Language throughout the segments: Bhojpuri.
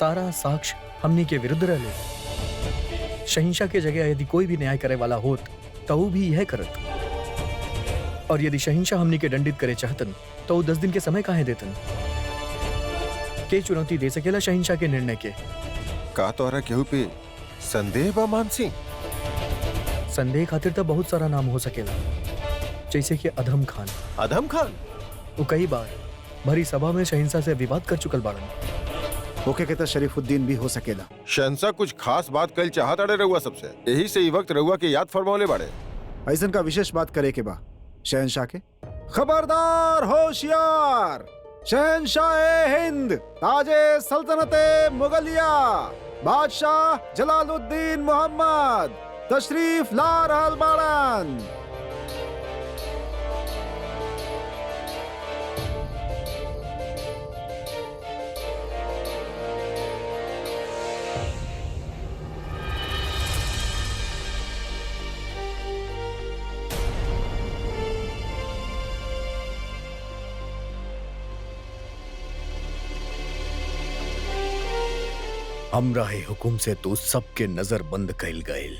सारा साक्ष्य हमनी के विरुद्ध रहे। शहिंशाह के जगह यदि कोई भी न्याय करे वाला होत तो वो भी यह करत। और यदि शहिंशाह हमनी के दंडित करे चाहतन तो वो 10 दिन के समय काहे देतन? के चुनौती दे सकेला शहिंशाह के निर्णय के? का तोहरा केहू पे संदेह बा मान सिंह? संदेह खातिर तो बहुत सारा नाम हो सकेला, जैसे कि अधम खान। अधम खान? वो कई बार भरी सभा में शहिंशाह से विवाद कर चुकल बाड़न। ओके के तो शरीफुद्दीन भी हो सकेला। शहंशाह कुछ खास बात कल चाहत अड़े रहुआ सबसे, यही से ई वक्त रहुआ के याद फरमावले बाड़े। ऐसन का विशेष बात करे के बा शहंशाह के। खबरदार होशियार! शहंशाह हिंद, ताजे सल्तनते मुगलिया, बादशाह जलालुद्दीन मोहम्मद तशरीफ ला रहल बाड़न। हमरा ही हुकुम से तू सबके नजर बंद कैल गईल।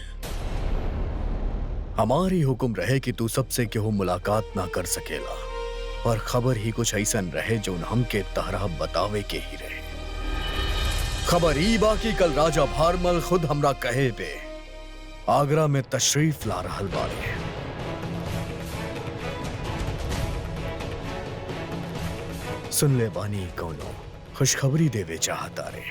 हमारी हुक्म रहे कि तू सबसे केहू मुलाकात ना कर सकेला, पर खबर ही कुछ ऐसन रहे जो हमके तहरा बतावे के ही रहे। खबर ई बा कि कल राजा भारमल खुद हमरा कहे पे आगरा में तशरीफ ला रहल बाड़े। सुन ले बानी कौनो खुशखबरी देवे चाहता रे।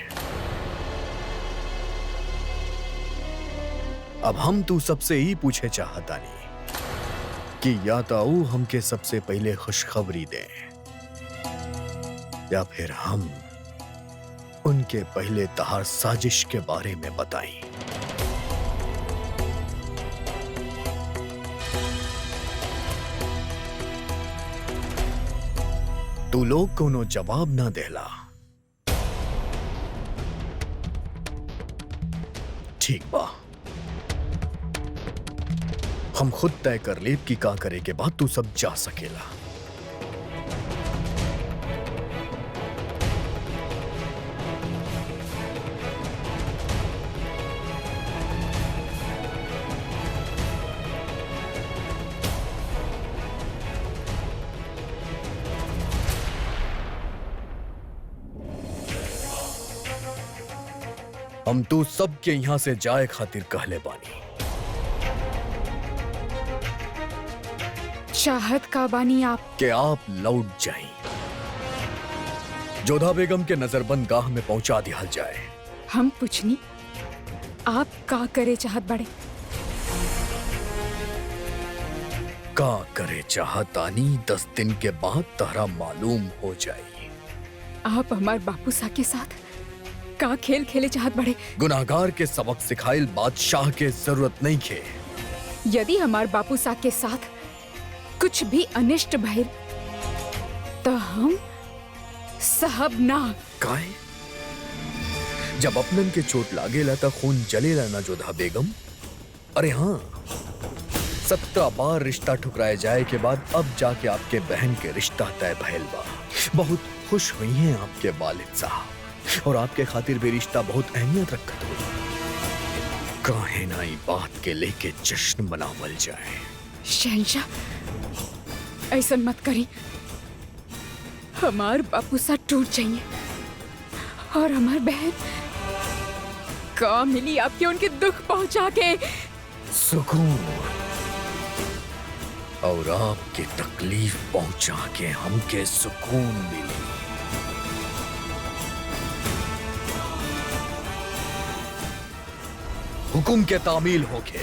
अब हम तू सबसे ही पूछे चाहता नहीं कि या तो वो हमके सबसे पहले खुशखबरी दे या फिर हम उनके पहले तहार साजिश के बारे में बताएं। तू लोग कोनो जवाब ना देला। ठीक बा, हम खुद तय कर लेब कि का करे के बाद तू सब जा सकेला। हम तू सबके यहां से जाए खातिर कहले बानी। चाहत का बानी आप कि आप लौट जाएं, जोधा बेगम के नजरबंद गाह में पहुंचा दिया जाए। हम पूछनी आप का करे चाहत बड़े? का करे चाहतानी 10 दिन के बाद तहरा मालूम हो जाए। आप हमार बापू सा के साथ का खेल खेले चाहत बड़े? गुनाहगार के सबक सिखाइल बादशाह के जरूरत नहीं खे। यदि हमार बापू सा के साथ कुछ भी अनिष्ट भइल तो हम सहब ना। काहे? जब अपनन के चोट लागेला त खून जलेला ना जोधा बेगम। अरे हाँ, 17 बार रिश्ता ठुकराए जाए के बाद अब जाके आपके बहन के रिश्ता तय भइल बा। बहुत खुश हुई हैं आपके वालिद साहब और आपके खातिर भी रिश्ता बहुत अहमियत रखत हो। काहे ना ई बात के लेके जश्न मनावल जाए। शहंशाह ऐसा मत करी। हमार बापू सा टूट जाइए और हमार बहन का मिली आपके उनके दुख पहुंचा के सुकून और आपके तकलीफ पहुंचा के हमके सुकून मिली। हुकुम के तामील होके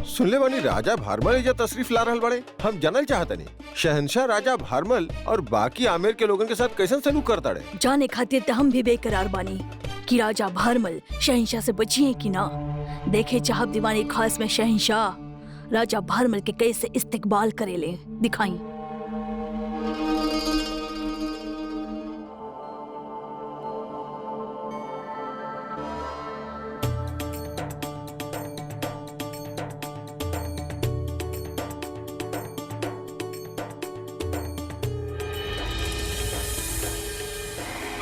सुनले बानी राजा भारमल एजा तशरीफ ला रहल बड़े। हम जानल चाहतनी शहंशाह राजा भारमल और बाकी आमेर के लोगन के साथ कैसन सलूक करता रहे? जाने खातिर तो हम भी बेकरार बानी कि राजा भारमल शहंशाह से बचिए कि ना। देखे चाहब दीवानी खास में शहंशाह राजा भारमल के कैसे इस्तेकबाल करेले दिखाई।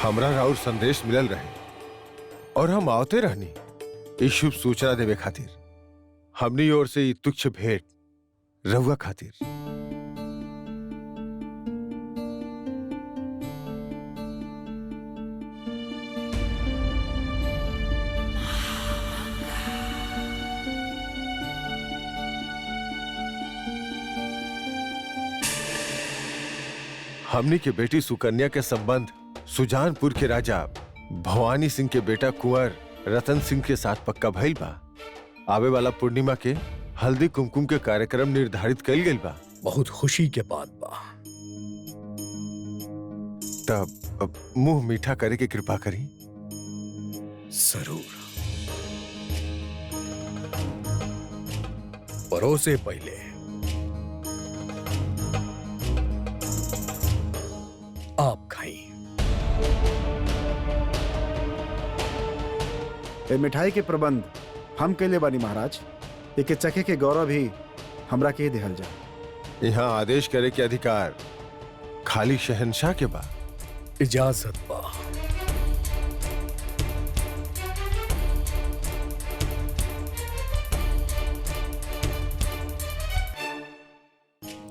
हमरा राउर संदेश मिलल रहे और हम आवते रहनी इस शुभ सूचना देवे खातिर। हमनी ओर से ये तुच्छ भेंट रहुआ खातिर। हमनी के बेटी सुकन्या के संबंध सुजानपुर के राजा भवानी सिंह के बेटा कुंवर रतन सिंह के साथ पक्का भइल बा। आवे वाला पूर्णिमा के हल्दी कुमकुम के कार्यक्रम निर्धारित कइल गइल बा। बहुत खुशी के बात बा। तब अब मुंह मीठा करे के कृपा करी। जरूर। परोसे पहले आप खाई। ए मिठाई के प्रबंध हम कैले बानी महाराज। एक चखे के गौरव भी हमरा के देहल जा। यहाँ आदेश करे के अधिकार खाली शहंशाह के बा। इजाजत बा।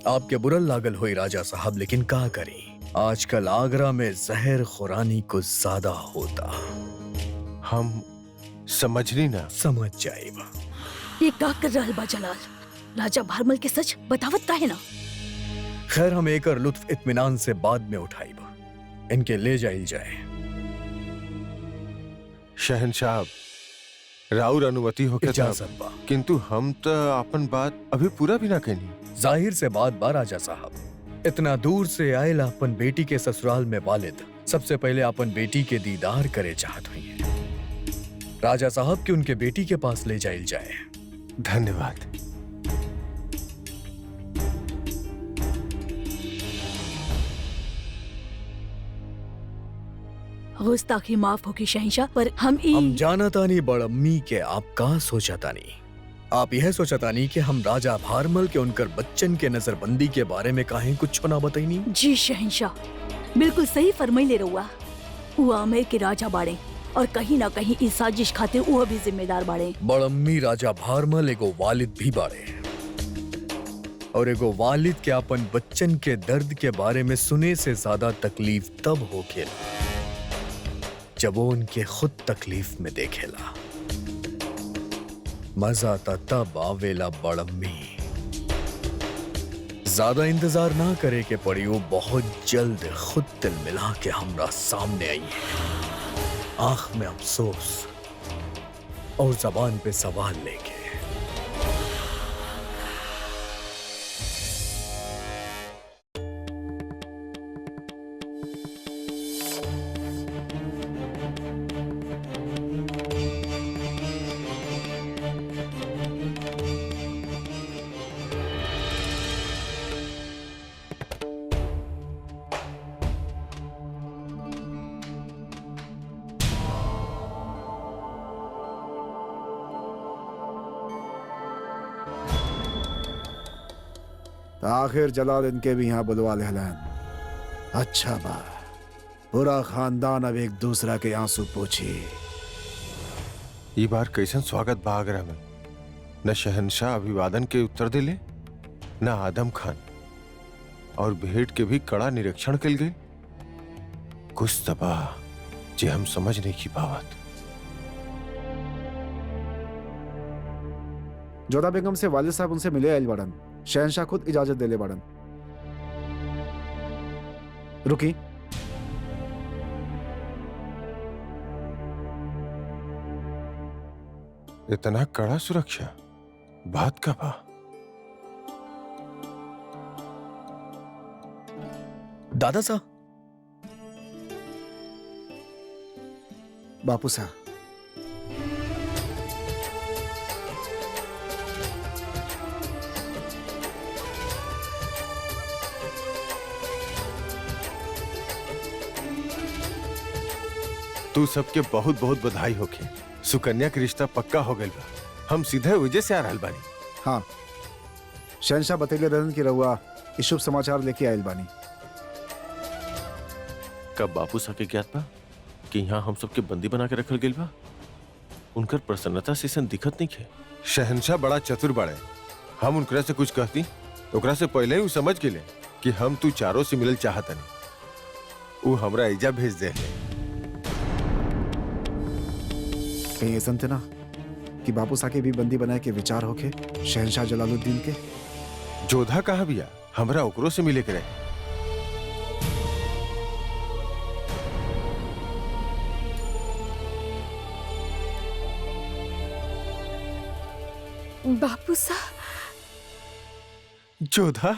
आपके बुरल लागल हुई राजा साहब, लेकिन का करी, आजकल आगरा में जहर खुरानी को ज्यादा होता। हम समझनी ना। समझ जाएगा। ये का कर रहल बा जलाल? राजा भारमल के सच बतावत काहे ना? खैर, हम एकर लुत्फ इत्मीनान से बाद में उठाइब। इनके ले जाइल जाए। शहंशाह राउर अनुमति होके इजाजत बा। किंतु हम तो अपन बात अभी पूरा भी ना कहनी। जाहिर से बात बा राजा साहब, इतना दूर से आयल अपन बेटी के ससुराल में वालिद सबसे पहले अपन बेटी के दीदार करे चाहत हुई है। राजा साहब की उनके बेटी के पास ले जाइल जाए। धन्यवाद। गुस्ताखी माफ होगी शहंशाह, पर हम जाना तानी बड़म्मी के आप का सोचा तानी। आप यह सोचा तानी कि हम राजा भारमल के उनकर बच्चन के नजरबंदी के बारे में काहे कुछ ना बताईनी। जी शहंशाह, बिल्कुल सही फरमाइले रहुआ। वो आमेर के राजा बाड़े और कहीं ना कहीं इस साजिश खातिर वो भी जिम्मेदार बाड़े। बड़म्मी राजा भारमल एगो वालिद भी बाड़े और एगो वालिद के अपन बच्चन के दर्द के बारे में सुने से ज्यादा तकलीफ तब होखेला जब वो उनके खुद तकलीफ में देखेला। मजा तब आवेला बड़म्मी। ज्यादा इंतजार ना करे के पड़ी, वो बहुत जल्द खुद दिल मिला के हमरा सामने आई है, आंख में अफसोस और जबान पे सवाल लेके। आखिर जलाल इनके भी यहाँ बुलवा ले हलन। अच्छा बा, पूरा खानदान अब एक दूसरा के आंसू पोछी। ये बार कैसन स्वागत बा आगरा में। न शहंशाह अभिवादन के उत्तर दिले, न आदम खान, और भेंट के भी कड़ा निरीक्षण कल गए। कुछ तबा जे हम समझ नहीं की पावत। जोधा बेगम से वालिद साहब उनसे मिले आयल बड़न। शहंशाह खुद इजाजत देले बड़न। रुकी। इतना कड़ा सुरक्षा, बात का बा? दादा साहब। बापू साहब, तू सबके बहुत बहुत बधाई होके। सुकन्या के रिश्ता पक्का हो गइल बा। हम सीधे वजह से आ रहल बानी। हाँ, शहंशाह बतैले रहन की रहुआ इस शुभ समाचार लेके आयल बानी। कब बापू साहब के ज्ञात बा? कि यहाँ हम सबके बंदी बना के रखल गेल बा। उनकर प्रसन्नता से सन दिखत नहीं है। शहनशाह बड़ा चतुर बाड़े। हम उनकरा से कुछ कहती ओकरा से पहले ही उ समझ गेले कि हम तू चारों से मिलल चाहतनी। उ हमरा एजा भेज दे। कहीं ऐसा थे ना कि बापू सा के भी बंदी बनाए के विचार होके शहनशाह जलालुद्दीन के। जोधा कहाँ बिया? हमरा ओकरो से मिले के रहे। बापू सा, जोधा,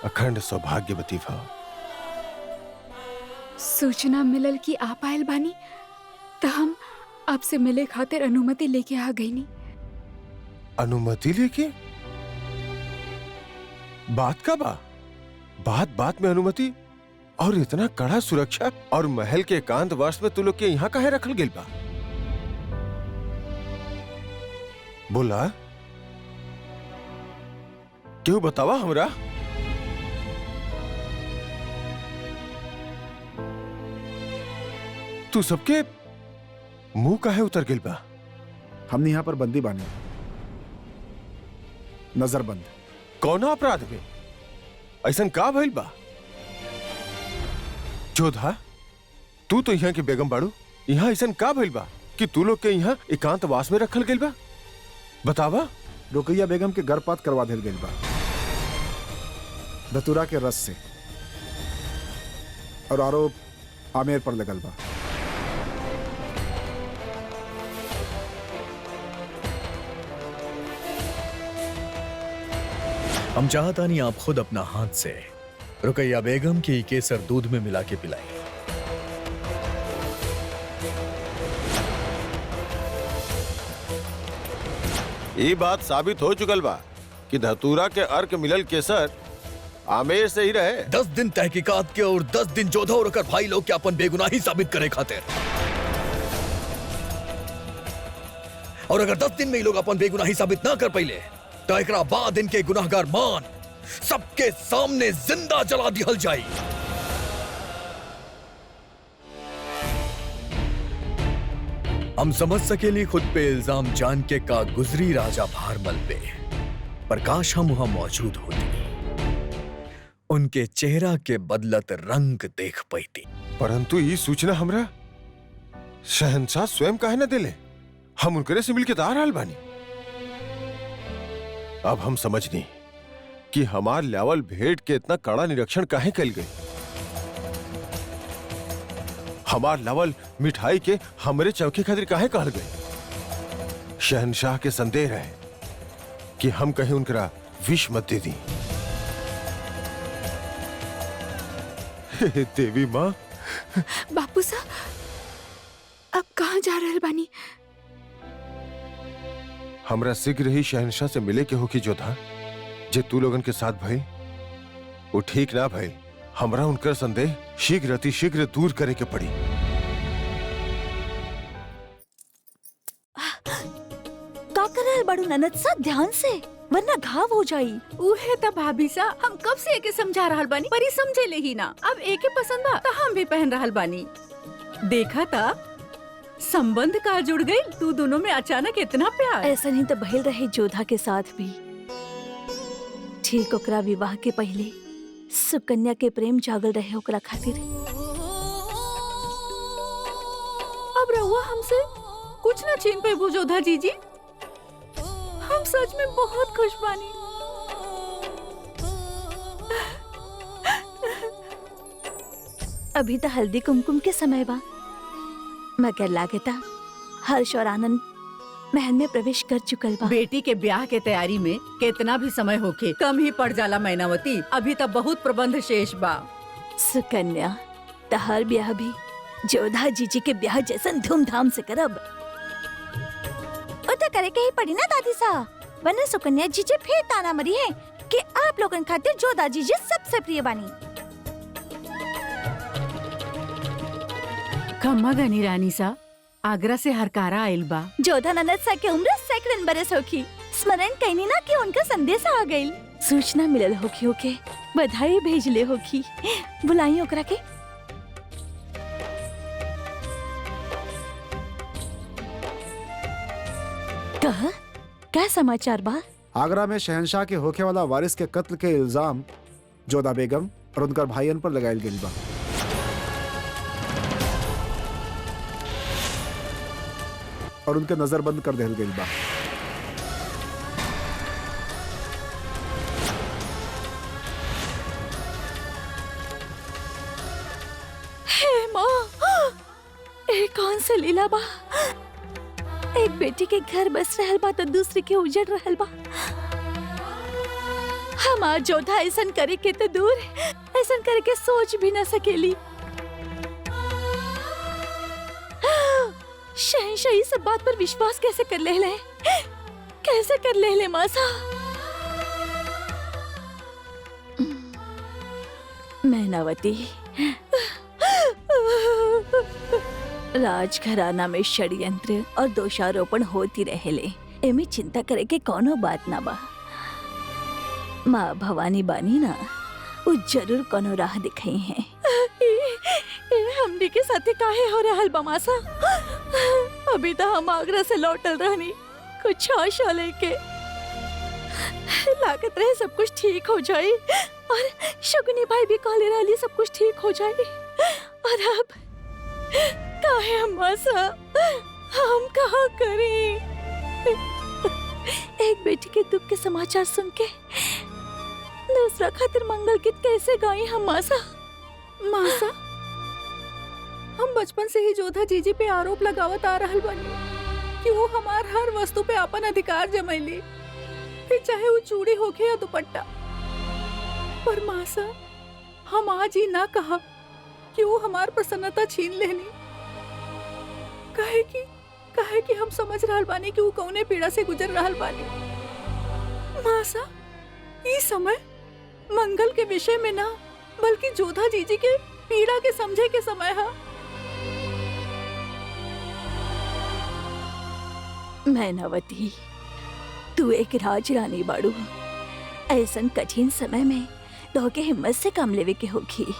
अखंड सौभाग्यवती भव। सूचना मिलल कि आप आयल बानी तो हम आपसे मिले खातिर अनुमति लेके आ गई नी। अनुमति लेके? बात का बा? बात बात में अनुमति और इतना कड़ा सुरक्षा और महल के एकांतवास में तू लोग के यहाँ काहे रखल गेल बा? बोला, क्यों बतावा हमरा? तू सबके मुंह काहे उतर गेल बा? हमने यहाँ पर बंदी बानी, नजरबंद। कौना अपराध में? ऐसन का भइल बा? जोधा, तू तो यहाँ के बेगम बाड़ू। यहाँ ऐसन का भइल बा कि तू लोग के यहाँ एकांतवास में रखल गेल बा? बतावा। रुकैया बेगम के गर्भपात करवा दिल गई बा धतूरा के रस से, और आरोप आमेर पर लगल बा। हम चाहता नहीं आप खुद अपना हाथ से रुकैया बेगम की केसर दूध में मिला के पिलाएं। ये बात साबित हो चुकल बा कि धतूरा के अर्क मिलल केसर आमेर से ही रहे। 10 दिन तहकीकात के और 10 दिन जोधा और ओकर भाई लोग के अपन बेगुनाही साबित करे खातिर। और अगर 10 दिन में ये लोग अपन बेगुनाही साबित ना कर पाइले तो एकरा बाद इनके गुनाहगार मान सबके सामने जिंदा जला दिहल जाई। हम समझ सकेली खुद पे इल्जाम जान के का गुजरी राजा भारमल पे, पर काश हम वहां मौजूद होती, उनके चेहरा के बदलत रंग देख पाती। परंतु ये सूचना हमरा शहंशाह स्वयं काहे न दिले? हम उनकरे से मिलके दार हाल बानी। अब हम समझनी कि हमार लावल भेंट के इतना कड़ा निरीक्षण काहे कल गए। हमार लावल मिठाई के हमरे चौके खातिर काहे कहल गए। शहंशाह के संदेह है कि हम कहीं उनकरा विष मत दे दी। हे देवी माँ, बापू सा, अब कहाँ जा रहल बानी? हमरा शीघ्र ही शहंशाह से मिले के हो कि जोधा, जे तू लोगन के साथ भई वो ठीक ना भई। हमरा उनकर संदेह शीघ्र अति शीघ्र दूर करे के पड़ी। का करल बड़ू ननद सा, ध्यान से, वरना घाव हो जाई। उहे त भाभी सा, हम कब से एके समझा रहल बानी, पर ई समझे ले ही ना। अब एके पसंद बा त हम भी पहन रहल बानी। देखा था संबंध का जुड़ गई, तू दोनों में अचानक इतना प्यार। ऐसा नहीं तो बहल रहे जोधा के साथ भी। ठीक ओकरा विवाह के पहले सुकन्या के प्रेम जागल रहे ओकरा खातिर। अब रहुआ हमसे कुछ ना छीन पे जोधा जीजी। हम सच में बहुत खुश बानी। अभी तो हल्दी कुमकुम के समय बा, मगर लागता हर्ष और आनंद महल में प्रवेश कर चुकल बा। बेटी के ब्याह के तैयारी में कितना भी समय होके कम ही पड़ जाला मैनावती। अभी तक बहुत प्रबंध शेष बा। सुकन्या, तहार ब्याह भी जोधा जीजी के ब्याह जैसन धूमधाम से करब। तो करे के ही पड़ी ना दादी सा, वरना सुकन्या जीजी फिर ताना मरी है कि आप लोगन खातिर जोधा जीजी सबसे प्रिय बानी। खम्मा गनी रानी सा, आगरा से हरकारा आइल बा। जोधा ननद सा के उम्र सैकड़न बरस होखी। स्मरण कैनी ना कि उनका संदेश आ गई। सूचना मिलल होखी ओके, बधाई भेजले होखी। बुलाई ओकरा के। कहा क्या समाचार बा? आगरा में शहंशाह के होखे वाला वारिस के कत्ल के इल्जाम जोधा बेगम और उनकर भाईयन पर लगायल गेल बा। और उनके नजरबंद कर देल गेल बा। हे माँ, ए कौन से लीला बा? एक बेटी के घर बस रहल बा तो दूसरी के उजड़ रहल बा। हमार जोधा ऐसन करे के तो दूर, ऐसन करे के सोच भी न सकेली। शहंशाह इस सब बात पर विश्वास कैसे कर ले? कैसे कर ले मासा? मैनावती, राजघराना में षड्यंत्र और दोषारोपण होती रहेले, एमे चिंता करे के कोनो बात ना बा। माँ भवानी बानी ना, वो जरूर कोनो राह दिखाई है। हमनी के साथे काहे हो रहल बा मासा? अभी तो हम आगरा से लौटल रहनी, कुछ आशा लेके। लागत रहे सब कुछ ठीक हो जाए, और शकुनी भाई भी कहले रहली सब कुछ ठीक हो जाए। और अब काहे हम मासा, हम कहाँ करें? एक बेटी के दुख के समाचार सुन के दूसरा खातिर मंगल गीत कैसे गाएं हम मासा? मासा, हम बचपन से ही जोधा जीजी पे आरोप लगावत आ रहल बानी कि वो हमार हर वस्तु पे अपन अधिकार जमैली, फिर चाहे वो चूड़ी होखे या दुपट्टा। पर मासा, हम आज ही ना कहा कि वो हमार प्रसन्नता छीन लेनी। काहे कि हम समझ रहल बानी कि वो कौने पीड़ा से गुजर रहल बानी। मासा, ये समय मंगल के विषय में ना, बल्कि जोधा जीजी के पीड़ा के समझे के समय है। मैनावती, तू एक राजरानी बाड़ू। ऐसन कठिन समय में तो के हिम्मत से काम लेवे के होगी।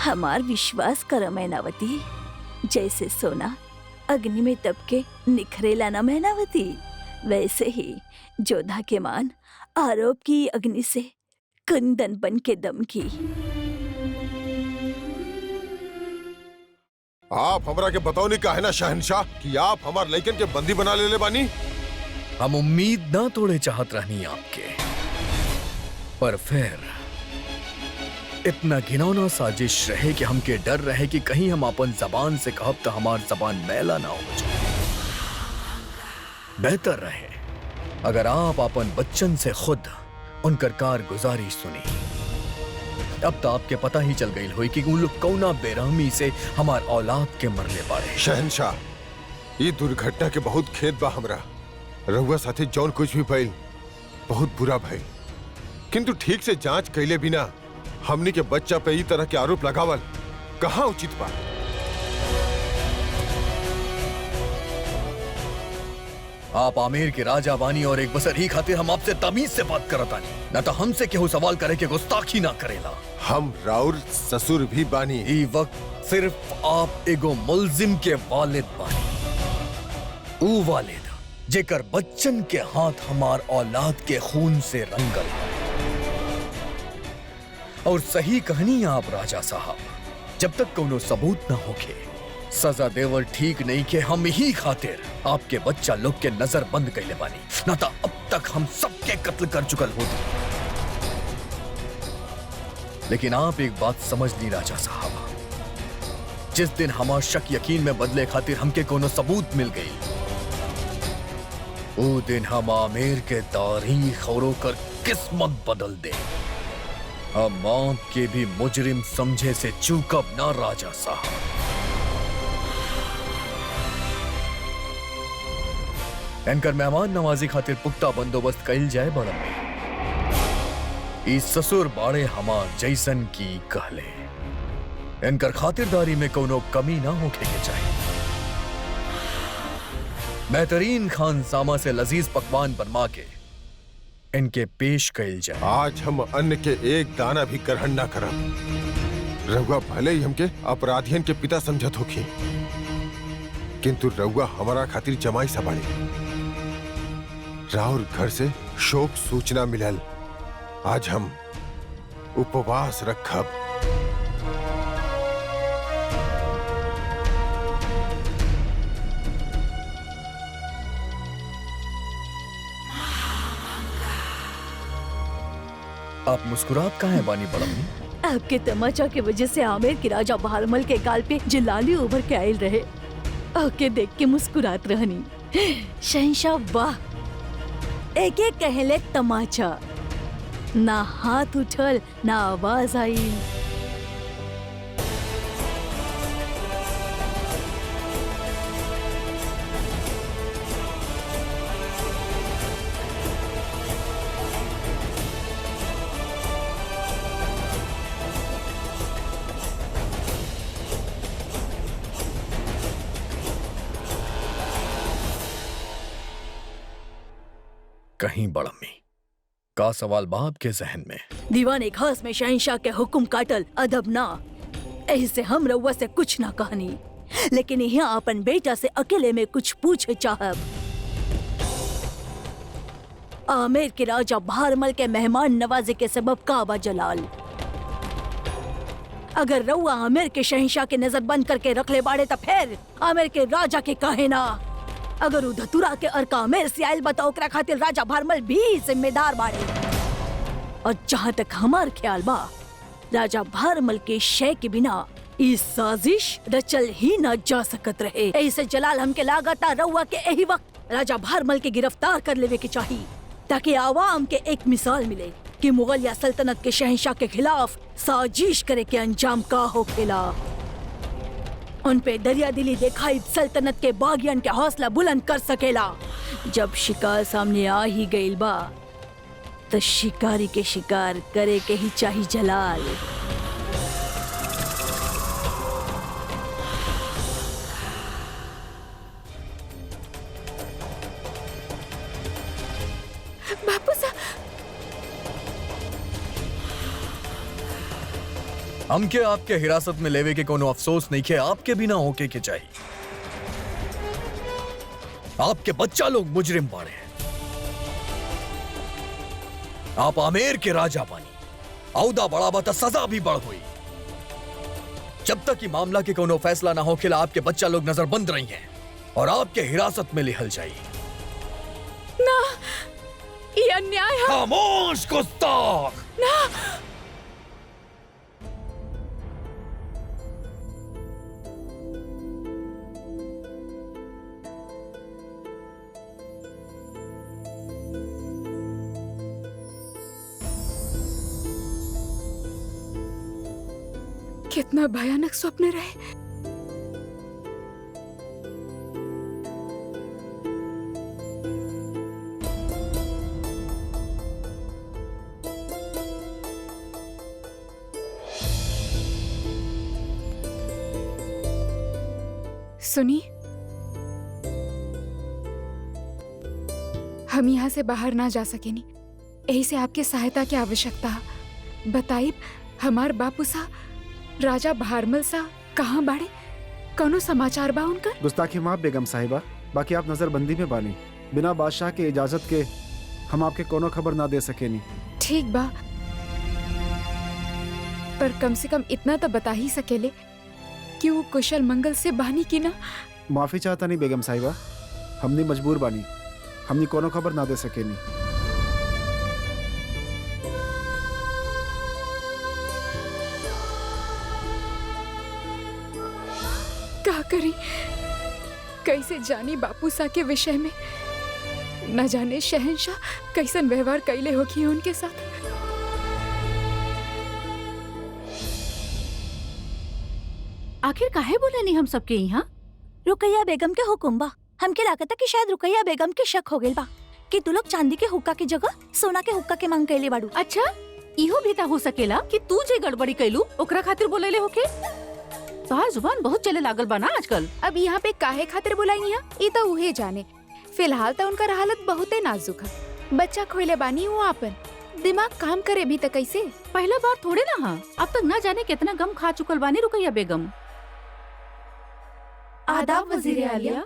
हमार विश्वास कर मैनावती, जैसे सोना अग्नि में तप के निखरेला ना मैनावती, वैसे ही जोधा के मान आरोप की अग्नि से कुंदन बन के दम की। आप हमरा के बताओ नहीं काहे ना शहंशाह कि आप हमार लइकन के बंदी बना ले बानी। हम उम्मीद ना तोड़े चाहत रहनी आपके, पर फिर इतना घिनौना साजिश रहे कि हमके डर रहे कि कहीं हम अपन जबान से कहब तो हमार जबान मैला ना हो जाए। बेहतर रहे अगर आप अपन बच्चन से खुद उनकर कारगुजारी सुनी। अब तो आपके पता ही चल गई हुई कि उन लोग कौना बेरहमी से हमार औलाद के मरले पारे। शहंशाह, ये दुर्घटना के बहुत खेद बा हमरा। रहुआ साथे जौन कुछ भी भइल बहुत बुरा भइल, किंतु ठीक से जांच कैले बिना हमनी के बच्चा पे ई तरह के आरोप लगावल कहाँ उचित बा। आप आमेर के राजा बानी और एक बसर ही खातिर हम आपसे तमीज से बात करतानी, न तो हमसे केहू सवाल करे के गुस्ताखी ना करेला। हम राउर ससुर भी बानी। ई वक्त सिर्फ आप एगो मुल्जिम के वालिद बानी, ऊ वालिद जेकर बच्चन के हाथ हमार औलाद के खून से रंगल है। और सही कहनी आप राजा साहब, जब तक कोनो सबूत न होके सजा देवल ठीक नहीं के हम ही खातिर आपके बच्चा लोग के नजर बंद कैले बानी, ना तो अब तक हम सबके कत्ल कर चुकल होती। लेकिन आप एक बात समझ ली राजा साहब, जिस दिन हमार शक यकीन में बदले खातिर हमके कोनो सबूत मिल गई, वो दिन हम आमेर के तारीख और कर किस्मत बदल दे। हम आपके भी मुजरिम समझे से चूकब ना राजा साहब। इनकर मेहमान नवाजी खातिर पुख्ता बंदोबस्त कैल जाए बड़न में। इस ससुर बाड़े हमार जैसन की कहले, इनकर खातिरदारी में कोनो कमी ना होके के चाहिए। बेहतरीन खानसामा से लजीज पकवान बनवा के इनके पेश कइल जाए। आज हम अन्न के एक दाना भी ग्रहण ना करब। रउआ भले ही हमके अपराधियन के पिता समझत होखी, किंतु रउआ हमारा खातिर जमाई सबाड़ी। राउर घर से शोक सूचना मिलल, आज हम उपवास रखब। आप मुस्कुरात कहाँ हैं बानी बड़म्मी? आपके तमाचा की वजह से आमेर के राजा बहारमल के गाल पे जलाली उभर के आयल रहे। आके देख के मुस्कुरात रहनी। शहंशाह वाह, एक एक कहले तमाचा, ना हाथ उठल ना आवाज आई। कहीं बड़म्मी का सवाल बाप के जहन में? दीवाने खास में शहंशाह के हुक्म काटल अदब ना, ऐसे हम रउआ से कुछ ना कहनी, लेकिन यहाँ अपन बेटा से अकेले में कुछ पूछे चाहब। आमेर के राजा बहारमल के मेहमान नवाजी के सबब काबा जलाल। अगर रउआ आमेर के शहंशाह के नजर बंद करके रख ले बाड़े तो फिर आमेर के राजा के काहे ना? अगर उ धतुरा के अर्का आमेर से आयल बता ओकरा खातिर राजा बहारमल भी जिम्मेदार बाड़े। और जहाँ तक हमार ख्याल बा, राजा बहारमल के शय के बिना इस साजिश रचल ही न जा सकत रहे। ऐसे जलाल हमके लागता रउआ के यही वक्त राजा बहारमल के गिरफ्तार कर लेवे के चाहिए, ताकि आवाम के एक मिसाल मिले कि मुगलिया सल्तनत के शहंशाह के खिलाफ साजिश करे के अंजाम का होखेला। उन पे दरिया दिली दिखाई सल्तनत के बागियन के हौसला बुलंद कर सकेला। जब शिकार सामने आ ही गइल बा तो शिकारी के शिकार करे के ही चाहिए जलाल। बापू सा, हमके आपके हिरासत में लेवे के कोनो अफसोस नहीं के, आपके बिना होके के चाहिए। आपके बच्चा लोग मुजरिम बाड़े हैं। आप आमेर के राजा बानी, औदा बड़ा बता सजा भी बढ़ हुई। जब तक ये मामला के कोनो फैसला ना हो के आपके बच्चा लोग नजरबंद रही हैं और आपके हिरासत में लिहल जाइए। ना, ये अन्याय है। खामोश गुस्ताख! ना, कितना भयानक स्वप्न रहे। सुनी, हम यहाँ से बाहर ना जा सकेनी, यही से आपके सहायता की आवश्यकता है। बताइए, हमार बापू सा राजा बहारमल सा कहाँ बाड़े? कौनो समाचार बा उनका? गुस्ताखी माफ बेगम साहिबा, बाकी आप नजरबंदी में बानी। बिना बादशाह के इजाजत के हम आपके कोनो खबर ना दे सकेनी। ठीक बा, पर कम से कम इतना तो बता ही सकेले कि वो कुशल मंगल से बानी की ना। माफी चाहता नहीं बेगम साहिबा, हमनी मजबूर बानी, हमनी कोनो खबर ना दे सकेनी। क्या करी, कैसे जानी बापू सा के विषय में? न जाने शहंशाह कैसन व्यवहार कैले होगी उनके साथ। आखिर काहे बोले नहीं हम सबके यहाँ? रुकैया बेगम के हुक्म बा। हमके लागता कि शायद रुकैया बेगम के शक हो गइल बा कि तू लोग चांदी के हुक्का की जगह सोना के हुक्का के मांग कैले बाड़ू। अच्छा, इहो भी ता हो सकेला कि तू जे गड़बड़ी कैलू ओकरा खातिर बोलेले होके। तोहार जुबान बहुत चले लागल बा ना आजकल। अब यहाँ पे काहे खातिर बुलाई यहाँ, ये तो उहे जाने। फिलहाल तो उनका हालत बहुत ही नाजुक है। बच्चा खोले बानी वो आपन दिमाग काम करे भी तो कैसे। पहला बार थोड़े ना हाँ, अब तक ना जाने कितना गम खा चुकल बानी रुकैया बेगम। आदाब वजीर आलिया।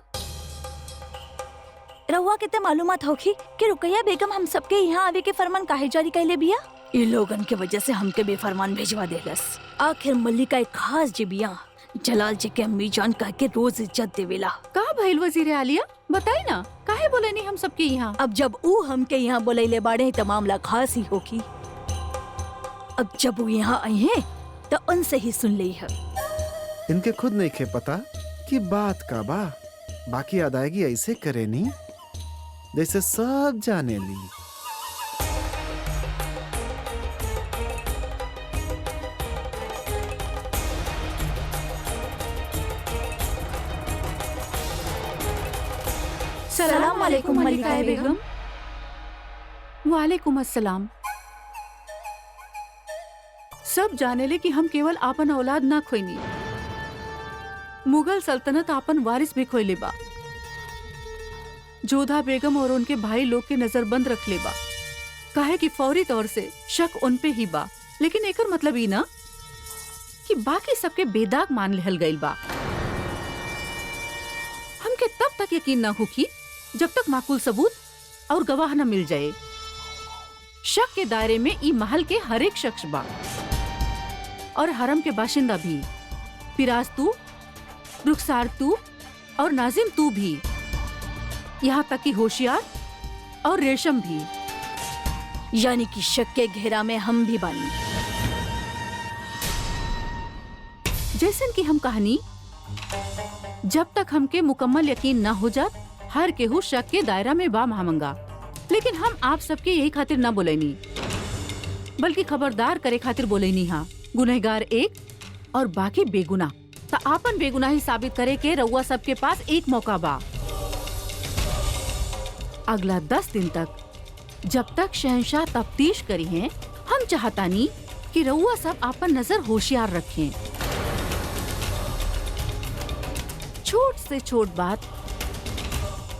रहुआ कितने मालूमात होगी कि रुकैया बेगम हम सबके यहाँ आवे के फरमान काहे जारी कैले बिया? ये लोगन के वजह से हमके बेफरमान भेजवा देलस। आखिर मल्लिका एक खास जिबिया जलाल जी के अम्मी जान कह के रोज इज्जत देवेला। का भइल वजीर आलिया, बताई ना काहे बोले नहीं हम सबके यहाँ? अब जब ऊ हमके यहाँ बोलैले बाड़े तो मामला खास ही होगी। अब जब वो यहाँ आई हैं तो उनसे ही सुन ली है। इनके खुद नहीं खे पता कि बात का बा, बाकी अदायगी ऐसे करे नी जैसे सब जाने ली। सलाम अलैकुम मल्लिका बेगम। वालेकुम अस्सलाम। सब जाने ले कि हम केवल आपन औलाद ना खोईनी, मुगल सल्तनत आपन वारिस भी खोई बा। जोधा बेगम और उनके भाई लोग के नजरबंद रख ले बा, काहे कि फौरी तौर से शक उन पे ही बा। लेकिन एकर मतलब ई ना कि बाकी सबके बेदाग मान लेहल गइल बा। हमके तब तक यकीन ना होगी जब तक माकूल सबूत और गवाह न मिल जाए। शक के दायरे में ई महल के हर एक शख्स बा और हरम के बाशिंदा भी, फिराज तू, रुखसार तू और नाजिम तू भी, यहाँ तक कि होशियार और रेशम भी। यानी कि शक के घेरा में हम भी बानी। जैसन कि हम कहानी, जब तक हमके मुकम्मल यकीन न हो जात हर केहू शक के दायरा में बा महामंगा। लेकिन हम आप सबके यही खातिर न बोलेनी, बल्कि खबरदार करे खातिर बोलेनी। हाँ, गुनहगार एक और बाकी बेगुनाह। तो आपन बेगुनाही साबित करे के रउआ सबके पास एक मौका बा। अगला 10 दिन तक, जब तक शहंशाह तफ्तीश करी हैं, हम चाहतानी कि रउआ सब आपन नजर होशियार रखें। छोट से छोट बात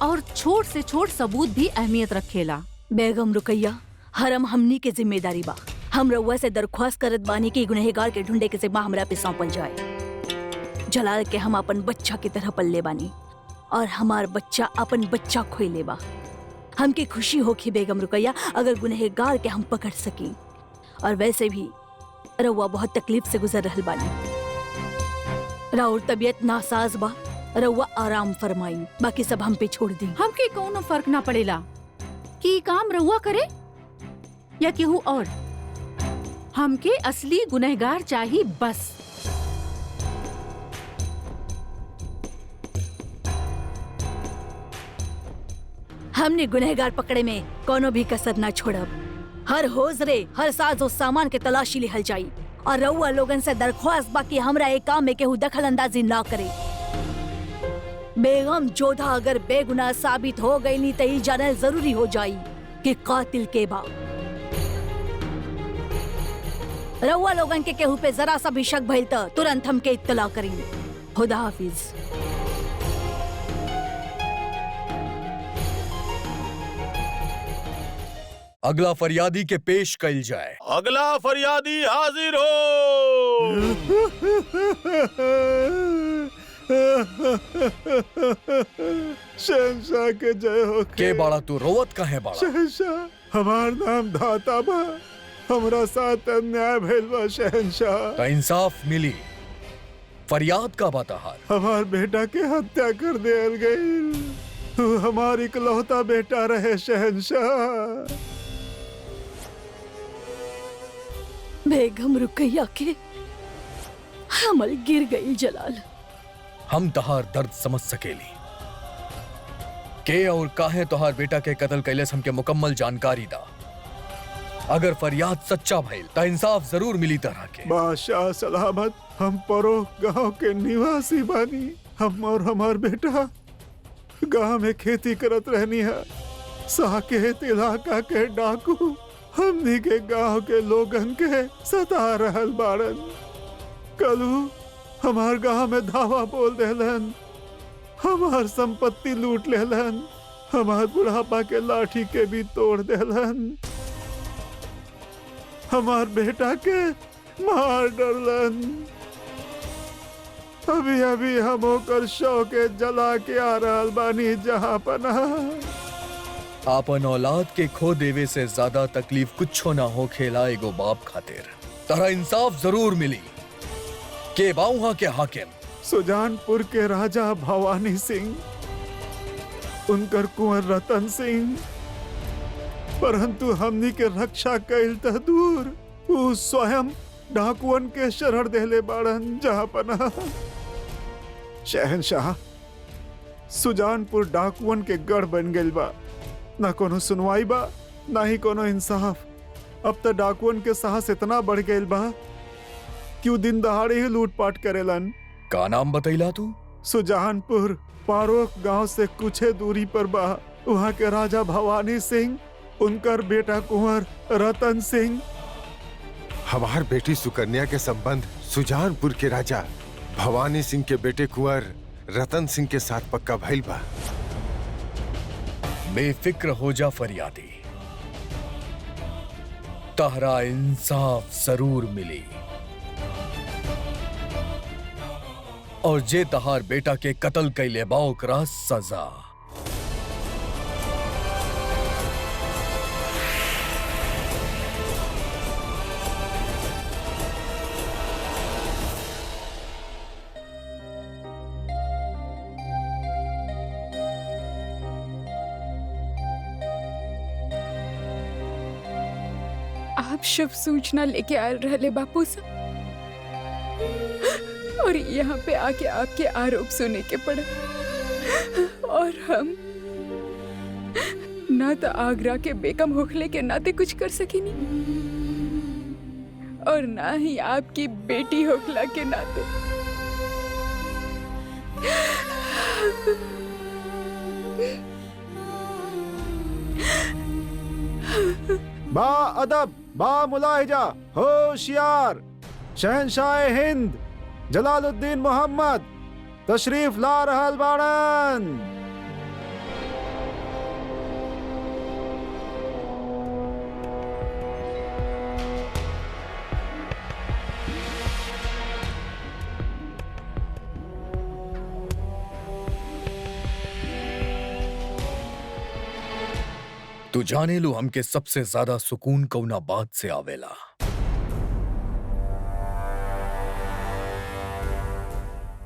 और छोट से छोट सबूत भी अहमियत रखेला। बेगम रुकैया, हरम हमनी के जिम्मेदारी बा। हम रउआ से दरख्वास्त करत बानी कि गुनहगार के ढूंढे के जिम्मा हमरा पे सौंपल जाए। जलाल के हम अपन बच्चा की तरह पल्ले बानी और हमार बच्चा अपन बच्चा खोइले बा। हमके खुशी होगी बेगम रुकैया अगर गुनहगार के हम पकड़ सकी। और वैसे भी रउआ बहुत तकलीफ से गुजर रहल बानी। राउर तबीयत नासाज बा, रउआ आराम फरमाई, बाकी सब हम पे छोड़ दी। हमके कौनो फर्क ना पड़ेला कि काम रउआ करे या केहू और। हमके असली गुनहगार चाहिए बस। हमने गुनहगार पकड़े में कोनो भी कसर ना छोड़ब। हर होजरे, हर साजो सामान के तलाशी लिहल जाई और रउआ लोगन से दरख्वास्त बाकी हमरा एक काम में केहू दखल अंदाजी ना करे। बेगम जोधा अगर बेगुनाह साबित हो गई नी तो जानल जरूरी हो जाई कि कातिल के बा। रउआ लोगन के केहू पे जरा सा भी शक भइल त तुरंत हमके इत्तला करी। खुदा हाफिज। अगला फरियादी के पेश कइल जाए। अगला फरियादी हाजिर हो। शहंशाह के जय हो। के बाड़ा तू रोवत काहे बाड़ा? शहंशाह, हमार नाम धाता बा, हमरा साथ अन्याय भइल बा शहंशाह। तो इंसाफ मिली। फरियाद का बाताहार। हमार बेटा के हत्या कर देल गई। तू हमार इकलौता बेटा रहे शहंशाह। बेगम रुकैया के हमल गिर गई जलाल। हम तहार दर्द समझ सकेली। के और काहे तोहार बेटा के कत्ल कैले हमके मुकम्मल जानकारी दा। अगर फरियाद सच्चा भइल तो इंसाफ जरूर मिली तरह के। बादशाह सलामत, हम परो गांव के निवासी बानी। हम और हमार बेटा गांव में खेती करत रहनी है। साकेत इलाका के डाकू हमनी के गांव के लोगन के सता रहल बाड़न। कलू हमार गांव में धावा बोल देलन, हमार संपत्ति लूट लेलन, हमार बुढ़ापा के लाठी के भी तोड़ देलन, हमार बेटा के मार डरलन। अभी अभी हम ओकर शव के जला के आ रहल बानी जहाँ पनाह। आपन औलाद के खो देवे से ज्यादा तकलीफ कुछो ना हो खेला एगो बाप खातिर। तरह इंसाफ जरूर मिली। के बाऊहा के हाकिम सुजानपुर के राजा भवानी सिंह, उनकर कुंवर रतन सिंह, परंतु हमनी के रक्षा कैल त दूर, ऊ स्वयं डाकुअन के शरण देले बाड़न जहाँ पनाह। शहनशाह, सुजानपुर डाकुअन के गढ़ बन गइल बा। ना कोनो सुनवाई बा, ना ही कोनो इंसाफ। अब त डाकुअन के साहस इतना बढ़ गइल बा कि ऊ दिन दहाड़े ही लूटपाट करेलन। का नाम बतैला तू? सुजानपुर पारोक गांव से कुछ दूरी पर बा। वहाँ के राजा भवानी सिंह, उनकर बेटा कुंवर रतन सिंह। हमार बेटी सुकन्या के संबंध सुजानपुर के राजा भवानी सिंह के बेटे कुंवर रतन सिंह के साथ पक्का भइल बा। बेफिक्र हो जा फरियादी, तहरा इंसाफ जरूर मिली। और जे तहार बेटा के कत्ल कैले बा ओकरा सजा। आप शुभ सूचना लेके आ रहे बापू साहब, और यहाँ पे आके आपके आरोप सुने के पड़े। और हम ना तो आगरा के बेगम होखले के नाते कुछ कर सके नहीं, और ना ही आपकी बेटी होखला के नाते। बा अदब, बा मुलाहिजा, होशियार। शहनशाह हिंद जलालुद्दीन मोहम्मद तशरीफ ला रहल बाड़न। तू जाने लो हमके सबसे ज्यादा सुकून कौना बात से आवेला।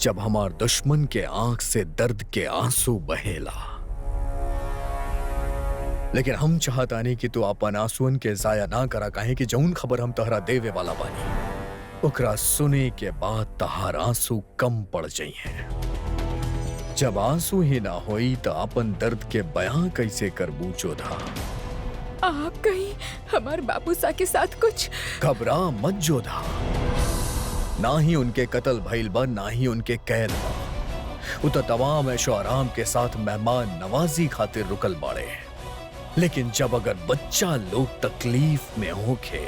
जब हमार दुश्मन के आंख से दर्द के आंसू बहेला। लेकिन हम चाहता नहीं कि तू अपन आंसुअन के जाया ना करा, काहे कि जौन खबर हम तहरा देवे वाला बानी ओकरा सुने के बाद तहार आंसू कम पड़ जाइए। जब आंसू ही ना होई तो अपन दर्द के बयां कैसे करबू जोधा? आप कहीं हमारे बापू सा के साथ कुछ? घबरा मत जोधा, ना ही उनके कत्ल भइल बा, ना ही उनके कैद बा। वो तो तमाम ऐशो आराम के साथ मेहमान नवाजी खातिर रुकल बाड़े। लेकिन जब अगर बच्चा लोग तकलीफ में होखे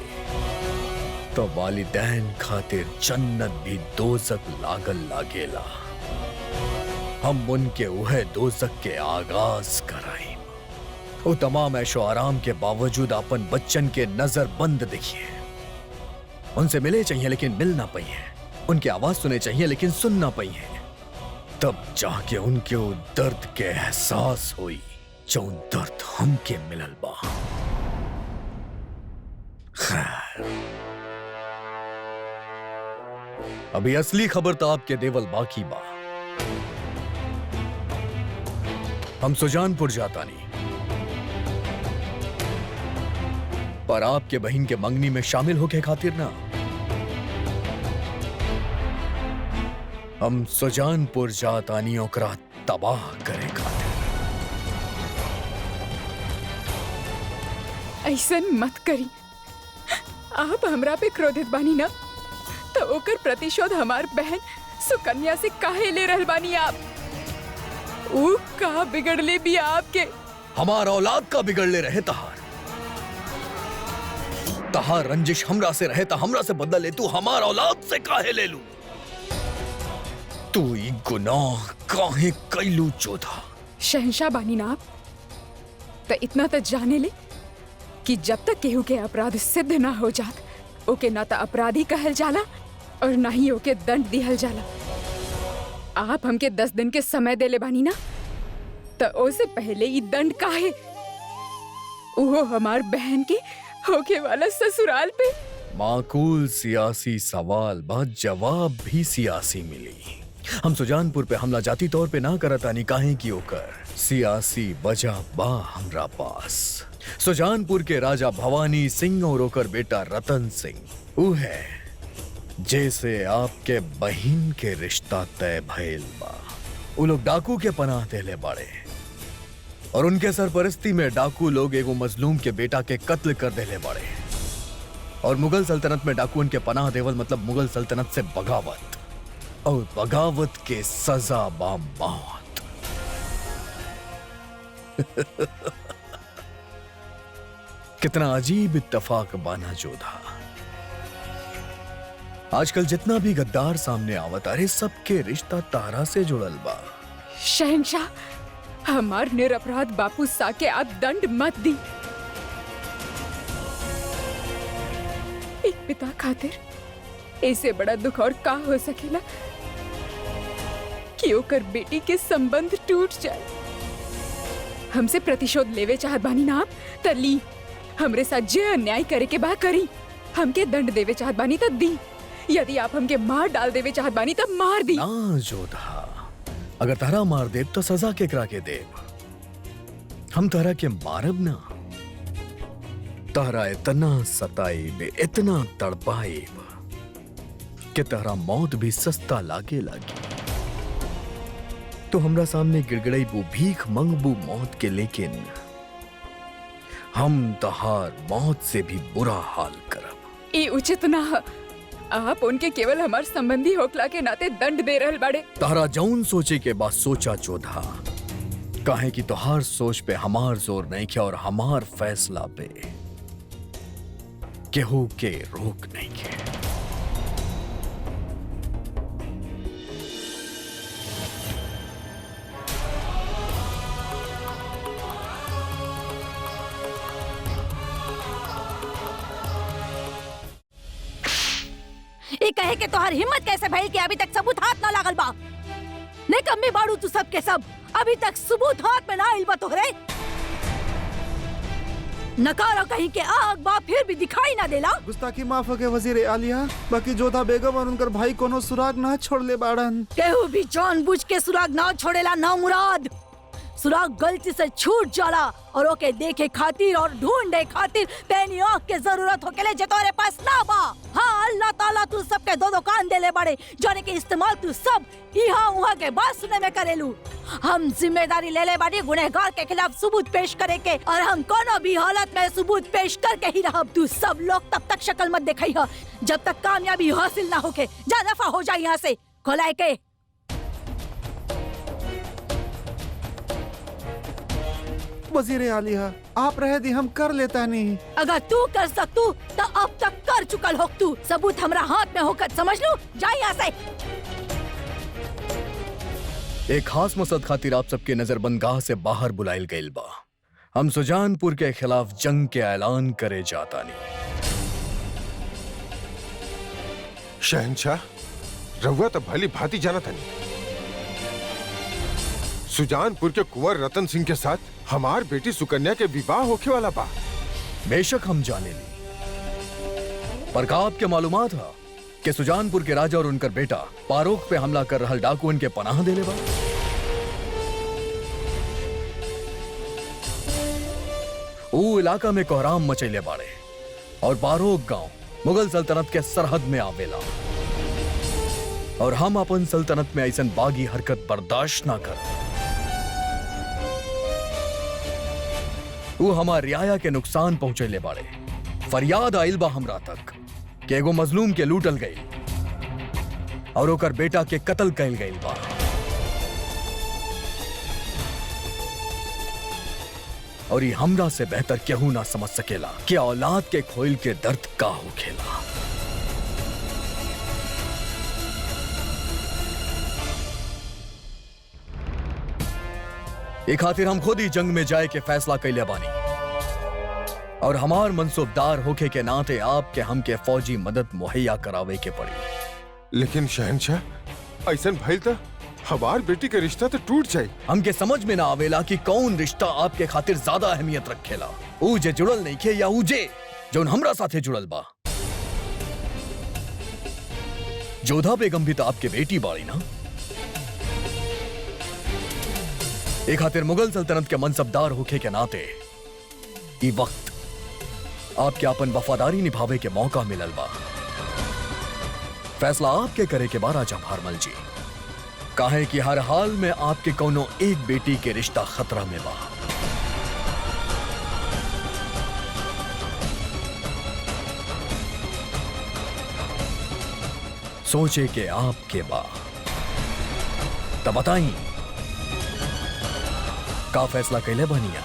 तो वालिदैन खातिर जन्नत भी दोजक लागल लागेला। हम उनके उहे दोजक के आगाज कराई। वो तमाम ऐशो आराम के बावजूद अपन बच्चन के नजर बंद देखिए। उनसे मिले चाहिए लेकिन मिल ना पाई है, उनकी आवाज सुने चाहिए लेकिन सुन ना पाई है। तब जाके उनके वो दर्द के एहसास हुई जो उन दर्द हमके मिलल बा। खैर, अभी असली खबर तो आपके देवल बाकी बा। हम सुजानपुर जाता नहीं, पर आपके बहन के मंगनी में शामिल होके खातिर ना। हम सुजानपुर जाता नहीं ओकरा तबाह करे खातिर। ऐसन मत करी। आप हमरा पे क्रोधित बानी ना, तो ओकर प्रतिशोध हमार बहन सुकन्या से काहे ले रहल बानी आप? ऊ का बिगड़ले भी आपके? हमार औलाद का बिगड़ले रहे तहार। तहार रंजिश हमरा से रहे ता हमरा से बदला ले, तू हमार औलाद से काहे ले लू? तू ई गुनाह काहे कैलू जोधा? शहंशाह बानी ना आप, तो इतना तो जाने ले कि जब तक केहू के अपराध सिद्ध ना हो जात ओके ना तो अपराधी कहल जाला और ना ही ओके दंड दिहल जाला। आप हमके 10 दिन के समय देले बानी ना, तो ओसे पहले ही दंड काहे? वो हमार बहन के होके वाला ससुराल पे। माकूल सियासी सवाल बाद जवाब भी सियासी मिली। हम सुजानपुर पे हमला जाती तौर पे ना करतानी काहे की ओकर सियासी वजह बा हमरा पास। सुजानपुर के राजा भवानी सिंह और ओकर बेटा रतन सिंह ऊ है जैसे आपके बहिन के रिश्ता तय भइल बा। उ लोग डाकू के पनाह देले बाड़े और उनके सरपरस्ती में डाकू लोग एगो मजलूम के बेटा के कत्ल कर देले बाड़े। और मुगल सल्तनत में डाकुओं के पनाह देवल मतलब मुगल सल्तनत से बगावत, और बगावत के सजा बा मौत। कितना अजीब इत्तेफाक बाना जोधा। आजकल जितना भी गद्दार सामने आवत अरे सबके रिश्ता तारा से जुड़ल बा। शहंशाह, हमार निरपराध बापू सा के आप दंड मत दी। एक पिता खातिर ऐसे बड़ा दुख और का हो सकेला कि ओकर बेटी के संबंध टूट जाए। हमसे प्रतिशोध लेवे चाहत बानी ना आप त ली, हमरे साथ जे अन्याय करे के बा करी। हमके दंड देवे चाहत बानी त दी, यदि आप हमके मार डाल देवे चाहत बानी तब मार दी। ना जोधा, अगर तारा मार देव तो सजा केकरा के देव? हम तारा के मारब ना, तारा इतना सताइब इतना तड़पाइब कि तारा मौत भी सस्ता लागे लागी। तो हमरा सामने गिड़गिड़ाइबू भीख मंगबू मौत के, लेकिन हम तहार मौत से भी बुरा हाल करब। ये उचित ना ह। आप उनके केवल हमार संबंधी होकला के नाते दंड दे रहल बाड़े। तारा जौन सोचे के बाद सोचा जोधा, काहे कि तोहार सोच पे हमार जोर नहीं किया और हमार फैसला पे केहू के रोक नहीं के। ये कहे के तोहर हिम्मत कैसे भइल कि अभी तक सबूत हाथ ना लागल बा? नहीं कम्मी बाड़ू तू सब के सब, अभी तक सबूत हाथ में ना आइल बा तोहरे। नकारा कहीं के आग बा फिर भी दिखाई ना देला। गुस्ताखी माफ के वजीर आलिया, बाकी जोधा बेगम और उनकर भाई कोनो सुराग ना छोड़ले बाड़न। केहू भी जानबूझ के सुराग ना छोड़ेला ना मुराद। सुराग गलती से छूट जाला और ओके देखे खातिर और ढूंढे खातिर पैनी आँख के जरूरत होकेले जे तोरे पास ना बा। हाँ, अल्लाह ताला तू सबके दो कान देले बड़े जाने के इस्तेमाल तू सब यहाँ वहाँ के बात सुने में करेलू। हम जिम्मेदारी ले ले बाड़ी गुनहगार के खिलाफ सबूत पेश करे के, और हम कोनो भी हालत में सबूत पेश करके ही रहब। तू सब लोग तब तक शक्ल मत दिखाई हो जब तक कामयाबी हासिल ना होके। जा दफा हो जा यहाँ से खोलाए के। वजीर आलिया, आप रह दी, हम कर लेता नहीं। अगर तू कर सकतू तो अब तक कर चुकल हो तू। सबूत हमरा हाथ में होकर समझ लो। जा यहाँ से। एक खास मकसद खातिर आप सबके नजरबंदगाह से बाहर बुलाइल गइल बा। हम सुजानपुर के खिलाफ जंग के ऐलान करे जाता नहीं। शहंशाह, रहुआ तो भली भांति जाना था नहीं। सुजानपुर के कुंवर रतन सिंह के साथ हमार बेटी सुकन्या के विवाह होके वाला बा। बेशक हम जाने ली, पर का आपके मालूमात है कि सुजानपुर के राजा और उनकर बेटा पारोख पे हमला कर रहल डाकुअन के पनाह देले बा। ऊ इलाका में कोहराम मचैले बाड़े और पारोख गांव मुगल सल्तनत के सरहद में आवेला, और हम अपन सल्तनत में ऐसन बागी हरकत बर्दाश्त ना कर। वो हमार रियाया के नुकसान पहुंचेले बाड़े। फरियाद आइल बा हमरा तक कि एगो मजलूम के लूटल गई और ओकर बेटा के कत्ल कैल गइल बा। और ये हमरा से बेहतर केहू ना समझ सकेला कि औलाद के खोइल के दर्द का होखेला। ए खातिर हम खुद ही जंग में जाए के फैसला कैले बानी और हमार मंसूबदार होके के नाते आपके हमके फौजी मदद मुहैया करावे के पड़ी। लेकिन शहनशाह ऐसा भइल था हमार बेटी के रिश्ता तो टूट जाए। हमके समझ में ना आवेला कि कौन रिश्ता आपके खातिर ज्यादा अहमियत रखेला, ऊ जे जुड़ल नहीं खे या ऊ जे जोन हमरा साथे जुड़ल बा। जोधा बेगम भी तो आपके बेटी बाड़ी ना। एक खातिर मुगल सल्तनत के मनसबदार होके के नाते ई वक्त आपके अपन वफादारी निभावे के मौका मिलल बा। फैसला आपके करे के बा राजा भारमल जी, काहे कि हर हाल में आपके कोनो एक बेटी के रिश्ता खतरा में बा। सोचे के आपके बा तब बताई का फैसला कैले बनिया।